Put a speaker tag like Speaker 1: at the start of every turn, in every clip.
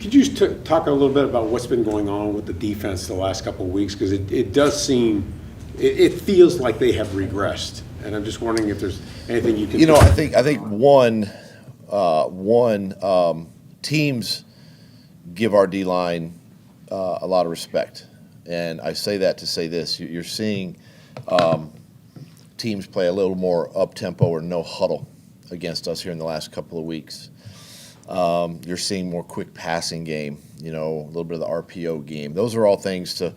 Speaker 1: Could you just talk a little bit about what's been going on with the defense the last couple of weeks? Because it does seem, it feels like they have regressed. And I'm just wondering if there's anything you can do.
Speaker 2: I think teams give our D-line a lot of respect. And I say that to say this. You're seeing teams play a little more up-tempo or no huddle against us here in the last couple of weeks. You're seeing more quick passing game, a little bit of the RPO game. Those are all things to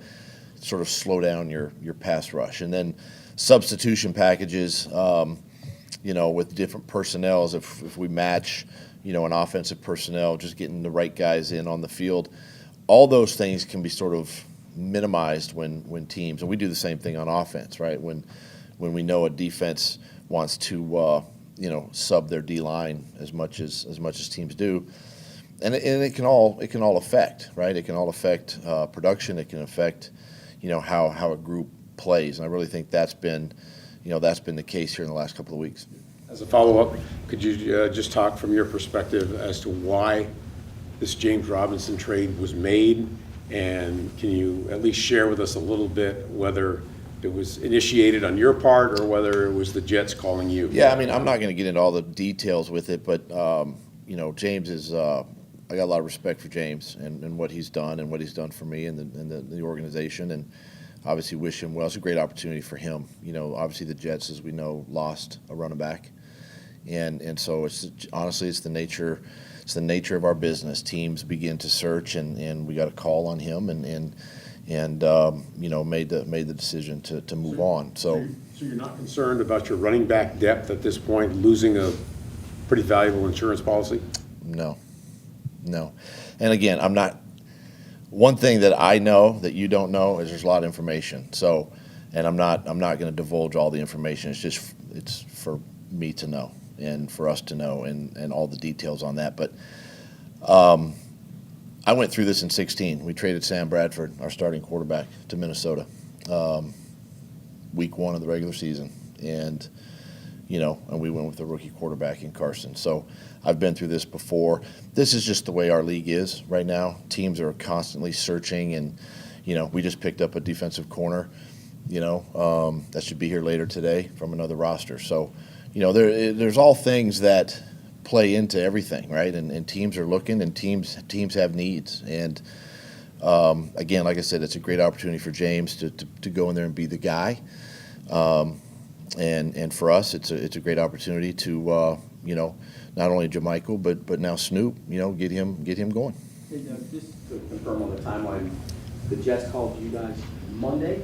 Speaker 2: sort of slow down your pass rush. And then substitution packages, with different personnels. If we match, an offensive personnel, just getting the right guys in on the field, all those things can be sort of minimized when teams, and we do the same thing on offense, right? When we know a defense wants to sub their D line as much as teams do, and it can all affect, right? It can all affect production. It can affect how a group plays, and I really think that's been the case here in the last couple of weeks.
Speaker 1: As a follow-up, could you just talk from your perspective as to why this James Robinson trade was made, and can you at least share with us a little bit whether it was initiated on your part or whether it was the Jets calling you?
Speaker 2: Yeah, I'm not going to get into all the details with it, but James is. I got a lot of respect for James and what he's done and what he's done for me and the organization, and obviously wish him well. It's a great opportunity for him. Obviously the Jets, as we know, lost a running back, and so it's the nature. It's the nature of our business. Teams begin to search, and we got a call on him, and made the decision to move on. So
Speaker 1: you're not concerned about your running back depth at this point, losing a pretty valuable insurance policy?
Speaker 2: No. And again, I'm not. One thing that I know that you don't know is there's a lot of information. So, and I'm not going to divulge all the information. It's for me to know and for us to know and all the details on that. But I went through this in 2016. We traded Sam Bradford, our starting quarterback, to Minnesota, week 1 of the regular season, and we went with the rookie quarterback in Carson. So I've been through this before. This is just the way our league is right now. Teams are constantly searching, and we just picked up a defensive corner, that should be here later today from another roster. So there's all things that play into everything, right? And teams are looking, and teams have needs. And again, like I said, it's a great opportunity for James to go in there and be the guy. And for us, it's a great opportunity to not only Jermichael but now Snoop, get him going.
Speaker 3: Hey, Doug, just to confirm on the timeline, the Jets called you guys Monday?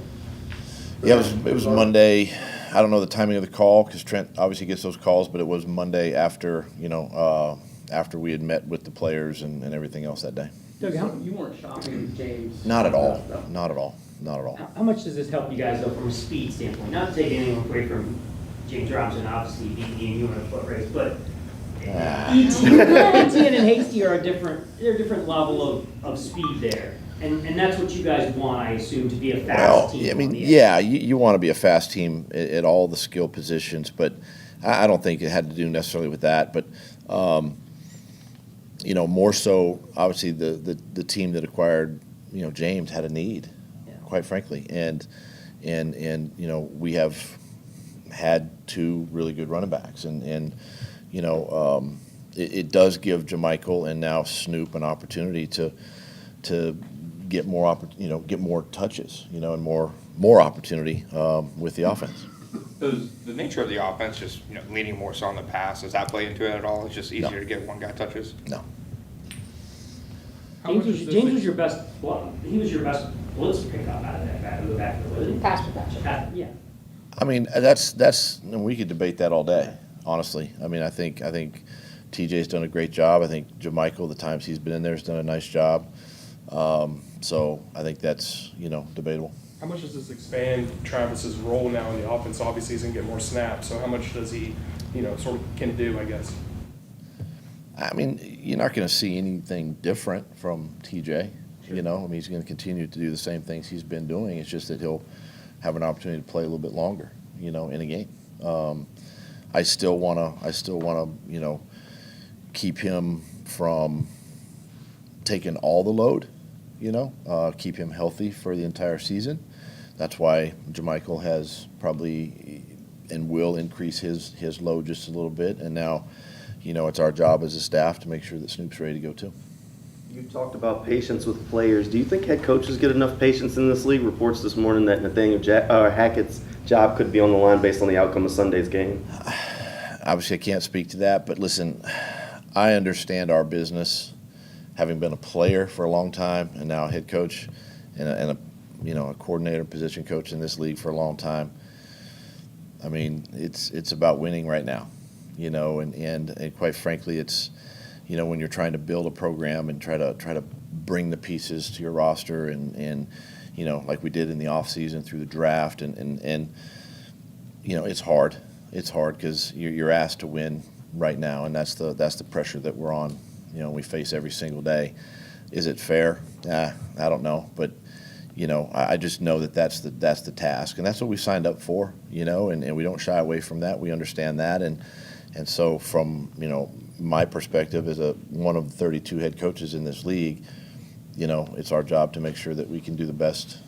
Speaker 2: Yeah, it was Monday. I don't know the timing of the call because Trent obviously gets those calls, but it was Monday after after we had met with the players and everything else that day.
Speaker 3: Doug, you weren't shopping James?
Speaker 2: Not at all. Not at all.
Speaker 4: How much does this help you guys, though, from a speed standpoint? Not to take anything away from James Robinson, obviously, beating you in a foot race, but Etienne and Hasty are they're a different level of speed there. And that's what you guys want, I assume, to be a fast team.
Speaker 2: You want to be a fast team at all the skill positions, but I don't think it had to do necessarily with that. But more so, obviously, the team that acquired James had a need, quite frankly, and we have had 2 really good running backs, and it does give Jermichael and now Snoop an opportunity to get more touches, and more opportunity with the offense.
Speaker 5: Does the nature of the offense just leaning more so on the pass, does that play into it at all? It's just easier to get one guy touches?
Speaker 2: No.
Speaker 4: James was your best. Well, he was your best blitz pickup out of that back wasn't he?
Speaker 6: Pass protection.
Speaker 4: Yeah.
Speaker 2: That's and we could debate that all day, honestly. I think TJ's done a great job. I think Jermichael, the times he's been in there, has done a nice job. So I think that's debatable.
Speaker 7: How much does this expand Travis's role now in the offense? Obviously, he's going to get more snaps. So how much does he, sort of can do, I guess?
Speaker 2: You're not going to see anything different from TJ. He's going to continue to do the same things he's been doing. It's just that he'll have an opportunity to play a little bit longer, in a game. I still want to, keep him from taken all the load, keep him healthy for the entire season. That's why JaMychal has probably and will increase his load just a little bit. And now, it's our job as a staff to make sure that Snoop's ready to go too.
Speaker 6: You talked about patience with players. Do you think head coaches get enough patience in this league? Reports this morning that Nathaniel Hackett's job could be on the line based on the outcome of Sunday's game.
Speaker 2: Obviously, I can't speak to that, but listen, I understand our business, having been a player for a long time and now a head coach and a coordinator, position coach in this league for a long time. I mean, it's about winning right now, and quite frankly, it's when you're trying to build a program and try to bring the pieces to your roster and like we did in the offseason through the draft and it's hard. It's hard because you're asked to win right now, and that's the pressure that we're on. We face every single day. Is it fair? I don't know, but I just know that's the task, and that's what we signed up for. And we don't shy away from that. We understand that, and so from my perspective as one of the 32 head coaches in this league, it's our job to make sure that we can do the best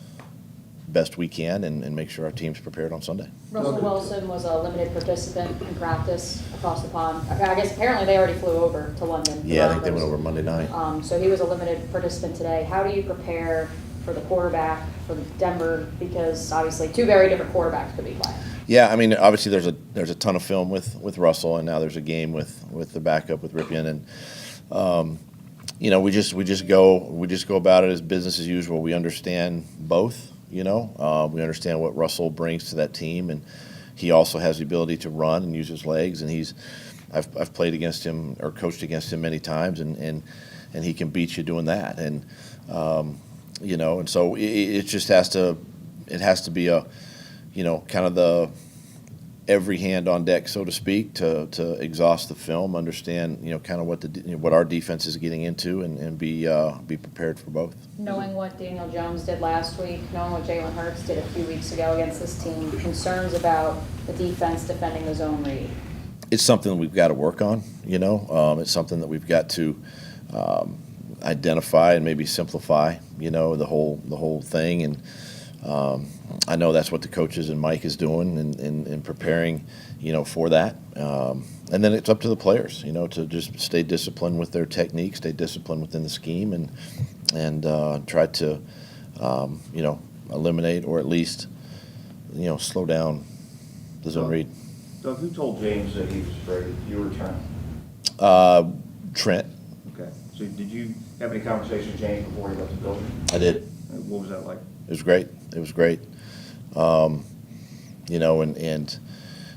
Speaker 2: we can and make sure our team's prepared on Sunday.
Speaker 8: Russell Wilson was a limited participant in practice across the pond. I guess apparently they already flew over to London.
Speaker 2: Yeah, I think they went over Monday night.
Speaker 8: So he was a limited participant today. How do you prepare for the quarterback for Denver? Because obviously two very different quarterbacks could be playing.
Speaker 2: Yeah, I mean, obviously there's a ton of film with Russell, and now there's a game with the backup with Ripien, and we just go about it as business as usual. We understand both. We understand what Russell brings to that team, and he also has the ability to run and use his legs. And I've played against him or coached against him many times, and he can beat you doing that. And and so it just has to be a kind of the every hand on deck, so to speak, to exhaust the film, understand kind of what our defense is getting into, and be prepared for both.
Speaker 8: Knowing what Daniel Jones did last week, knowing what Jalen Hurts did a few weeks ago against this team, concerns about the defense defending the zone read.
Speaker 2: It's something that we've got to work on. It's something that we've got to identify and maybe simplify. The whole thing, and I know that's what the coaches and Mike is doing and preparing, for that. And then it's up to the players, to just stay disciplined with their technique, stay disciplined within the scheme, and try to, eliminate or at least, slow down the zone read.
Speaker 9: Doug, who told James that he was afraid you were returning?
Speaker 2: Trent.
Speaker 9: Okay. So did you have any conversation with James before he left the building?
Speaker 2: I did.
Speaker 9: What was that like?
Speaker 2: It was great. And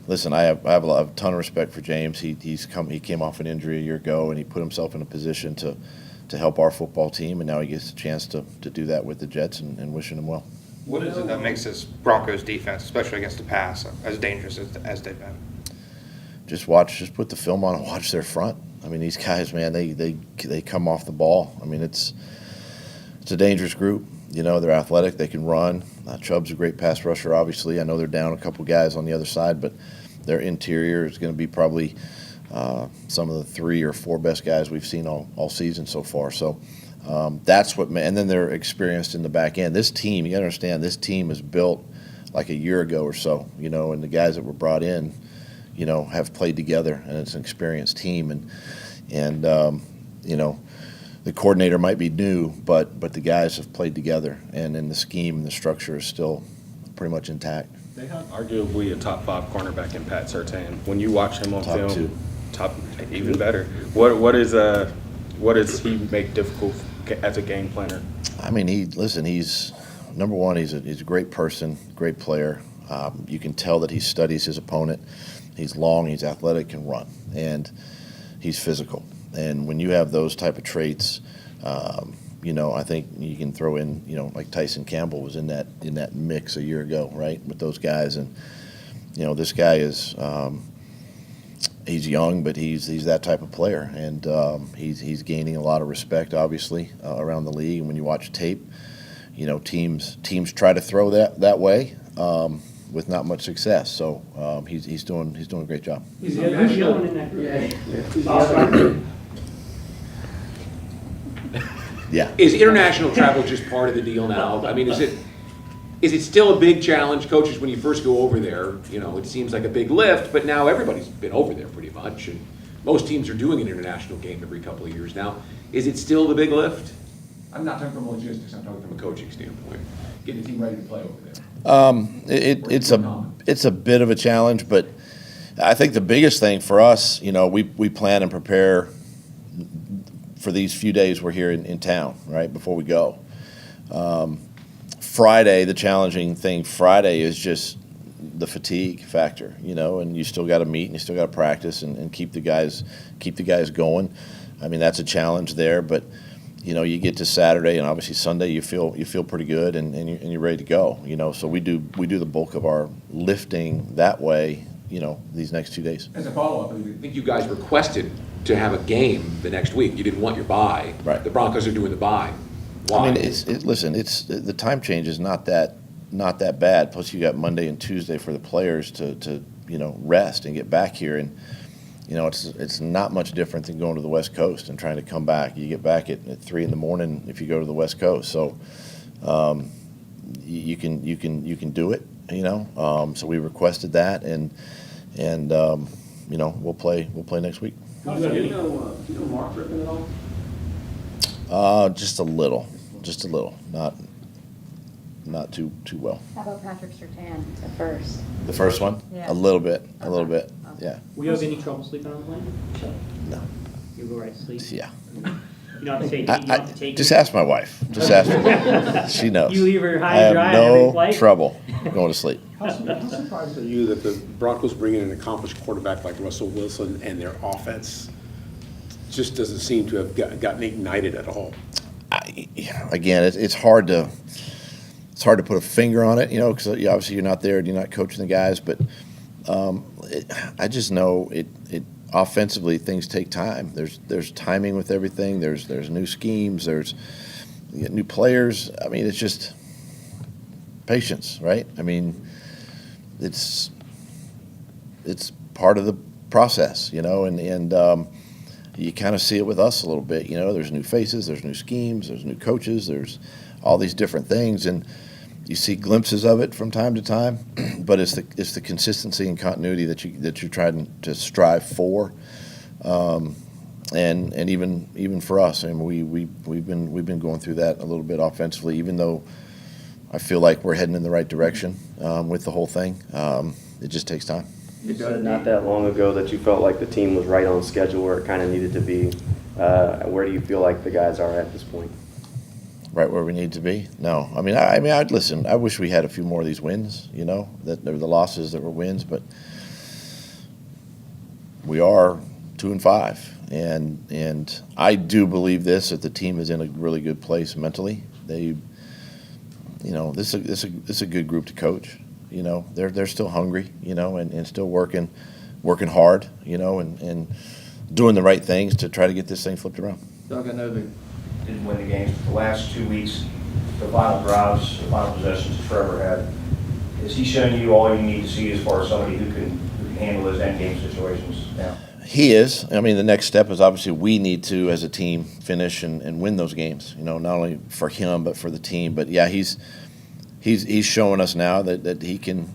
Speaker 2: listen, I have a ton of respect for James. He came off an injury a year ago, and he put himself in a position to help our football team, and now he gets a chance to do that with the Jets, and wishing him well.
Speaker 5: What is it that makes this Broncos defense, especially against the pass, as dangerous as they've been?
Speaker 2: Just put the film on and watch their front. I mean, these guys, man, they come off the ball. I mean, it's a dangerous group. They're athletic. They can run. Chubb's a great pass rusher, obviously. I know they're down a couple guys on the other side, but their interior is going to be probably some of the 3 or 4 best guys we've seen all season so far. So that's what – and then they're experienced in the back end. This team, you got to understand, this team is built like a year ago or so, and the guys that were brought in, have played together, and it's an experienced team. And the coordinator might be new, but the guys have played together, and then the scheme and the structure is still pretty much intact.
Speaker 10: They have arguably a top 5 cornerback in Pat Surtain. When you watch him on
Speaker 2: Top
Speaker 10: film,
Speaker 2: 2.
Speaker 10: top even better. What does he make difficult as a game planner?
Speaker 2: I mean, he's number one. He's a great person, great player. You can tell that he studies his opponent. He's long, he's athletic, can run, and he's physical. And when you have those type of traits, I think you can throw in, like Tyson Campbell was in that mix a year ago, right, with those guys. And this guy is he's young, but he's that type of player, and he's gaining a lot of respect, obviously, around the league. And when you watch tape, teams try to throw that way. With not much success, so he's doing a great job.
Speaker 4: Who's going in that group?
Speaker 3: Yeah.
Speaker 2: Yeah.
Speaker 11: Is international travel just part of the deal now? I mean, is it still a big challenge, coaches, when you first go over there? You know, it seems like a big lift, but now everybody's been over there pretty much, and most teams are doing an international game every couple of years now. Is it still the big lift? I'm not talking from logistics, I'm talking from a coaching standpoint, getting the team ready to play over there.
Speaker 2: It's a bit of a challenge, but I think the biggest thing for us, you know, we plan and prepare for these few days we're here in town, right, before we go. Friday, the challenging thing Friday is just the fatigue factor, you know, and you still got to meet and you still got to practice and keep the guys going. I mean, that's a challenge there, but you know, you get to Saturday and obviously Sunday, you feel pretty good and you're ready to go, you know. So we do the bulk of our lifting that way, you know, these next 2 days.
Speaker 11: As a follow-up, I think you guys requested to have a game the next week. You didn't want your bye.
Speaker 2: Right.
Speaker 11: The Broncos are doing the bye. Why?
Speaker 2: I mean, listen, the time change is not that bad. Plus, you got Monday and Tuesday for the players to you know, rest and get back here, and you know, it's not much different than going to the West Coast and trying to come back. You get back at 3 in the morning if you go to the West Coast, so you can do it, you know. So we requested that, and you know, we'll play next week.
Speaker 3: Do you know Mark Rippon at all?
Speaker 2: Just a little, not too well.
Speaker 8: How about Patrick Surtain at first?
Speaker 2: The first one,
Speaker 8: Yeah.
Speaker 2: a little bit, yeah.
Speaker 4: Will you have any trouble sleeping on the plane?
Speaker 2: No,
Speaker 4: You go right to sleep?
Speaker 2: yeah.
Speaker 4: You don't have to take, you don't have to take.
Speaker 2: Just ask my wife. Just ask her. She knows.
Speaker 4: You leave her high
Speaker 2: I
Speaker 4: and
Speaker 2: have
Speaker 4: dry on every flight?
Speaker 2: no trouble going to sleep.
Speaker 1: How surprised are you that the Broncos bring in an accomplished quarterback like Russell Wilson and their offense just doesn't seem to have gotten ignited at all?
Speaker 2: Again, it's hard to put a finger on it, you know, because obviously you're not there and you're not coaching the guys. But I just know it. Offensively, things take time. There's timing with everything. There's new schemes. There's new players. I mean, it's just patience, right? I mean, it's part of the process, you know, and you kind of see it with us a little bit, you know. There's new faces, there's new schemes, there's new coaches, there's all these different things, and you see glimpses of it from time to time. But it's the consistency and continuity that you're trying to strive for, and even for us. I mean, we've been going through that a little bit offensively, even though I feel like we're heading in the right direction with the whole thing. It just takes time.
Speaker 6: You said not that long ago that you felt like the team was right on schedule where it kind of needed to be. Where do you feel like the guys are at this point?
Speaker 2: Right where we need to be? No. I mean, I'd listen. I wish we had a few more of these wins, you know, that there were the losses that were wins, but we are 2-5. And I do believe this, that the team is in a really good place mentally. They, you know, this is a good group to coach. You know, they're still hungry, you know, and still working hard, you know, and doing the right things to try to get this thing flipped around.
Speaker 9: Doug, I know they didn't win the games, but the last 2 weeks, the final drives, the final possessions Trevor had, has he shown you all you need to see as far as somebody who can handle those end game situations now?
Speaker 2: He is. I mean, the next step is obviously we need to, as a team, finish and win those games, you know, not only for him but for the team. But, yeah, he's showing us now that he can,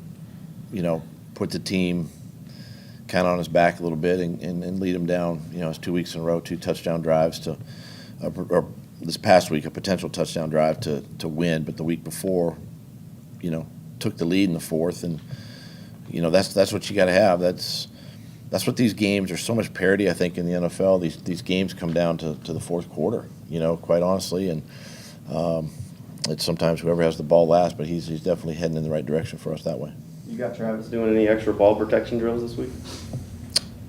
Speaker 2: you know, put the team kind of on his back a little bit and lead them down. You know, it's 2 weeks in a row, 2 touchdown drives to or this past week, a potential touchdown drive to win, but the week before, you know, took the lead in the fourth, and you know that's what you got to have. That's what these games are. So much parity, I think, in the NFL. These games come down to the fourth quarter. You know, quite honestly, and it's sometimes whoever has the ball last, but he's definitely heading in the right direction for us that way.
Speaker 6: You got Travis doing any extra ball protection drills this week?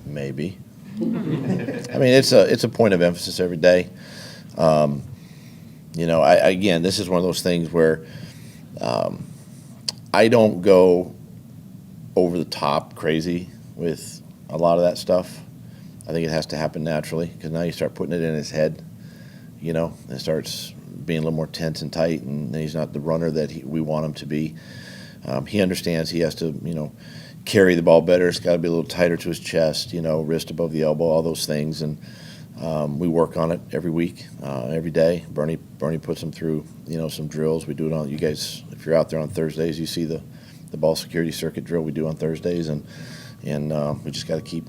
Speaker 2: Maybe. I mean, it's a point of emphasis every day. You know, again, this is one of those things where I don't go over the top crazy with a lot of that stuff. I think it has to happen naturally, because now you start putting it in his head, you know, and it starts being a little more tense and tight, and he's not the runner that we want him to be. He understands he has to, you know, carry the ball better. It's got to be a little tighter to his chest, you know, wrist above the elbow, all those things. And We work on it every week, every day. Bernie puts them through, some drills. We do it on, you guys, if you're out there on Thursdays, you see the ball security circuit drill we do on Thursdays, and we just got to keep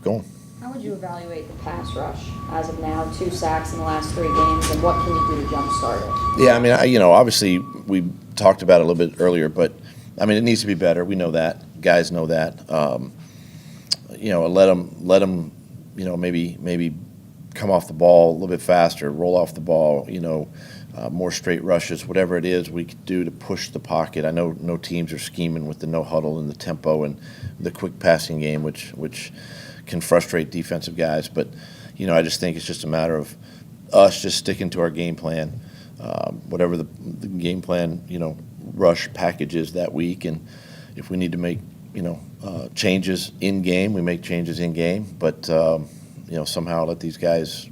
Speaker 2: going.
Speaker 8: How would you evaluate the pass rush as of now? 2 sacks in the last 3 games, and what can you do to jumpstart it?
Speaker 2: Yeah, I mean, obviously we talked about it a little bit earlier, but I mean, it needs to be better. We know that. Guys know that. Let them, maybe come off the ball a little bit faster, roll off the ball, more straight rushes, whatever it is we could do to push the pocket. I know no teams are scheming with the no huddle and the tempo and the quick passing game, which can frustrate defensive guys. But, I just think it's just a matter of us just sticking to our game plan, whatever the game plan, rush package is that week. And if we need to make, changes in game, we make changes in game. But, somehow let these guys,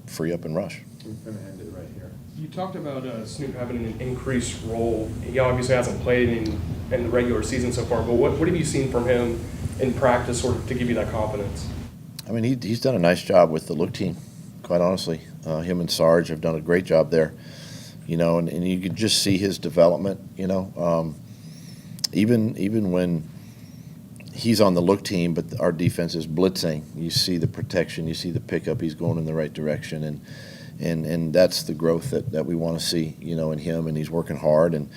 Speaker 2: free up and rush.
Speaker 1: I'm going to end it right here.
Speaker 7: You talked about Snoop having an increased role. He obviously hasn't played in the regular season so far, but what have you seen from him in practice sort of to give you that confidence?
Speaker 2: I mean, he's done a nice job with the look team, quite honestly. Him and Sarge have done a great job there, and you could just see his development, even when he's on the look team, but our defense is blitzing. You see the protection, you see the pickup. He's going in the right direction, and that's the growth that we want to see, in him. And he's working hard, and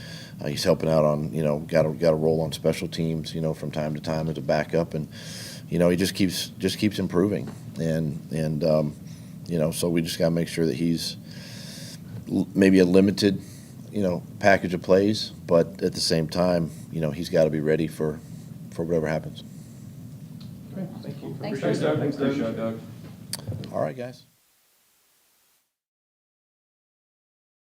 Speaker 2: he's helping out on, got a role on special teams, from time to time as a backup, and he just keeps improving, and so we just got to make sure that he's maybe a limited, package of plays, but at the same time, he's got to be ready for whatever happens.
Speaker 7: Thank you.
Speaker 8: Thanks,
Speaker 7: Appreciate it,
Speaker 8: Doug.
Speaker 7: Doug. Thanks, Doug.
Speaker 2: All right, guys.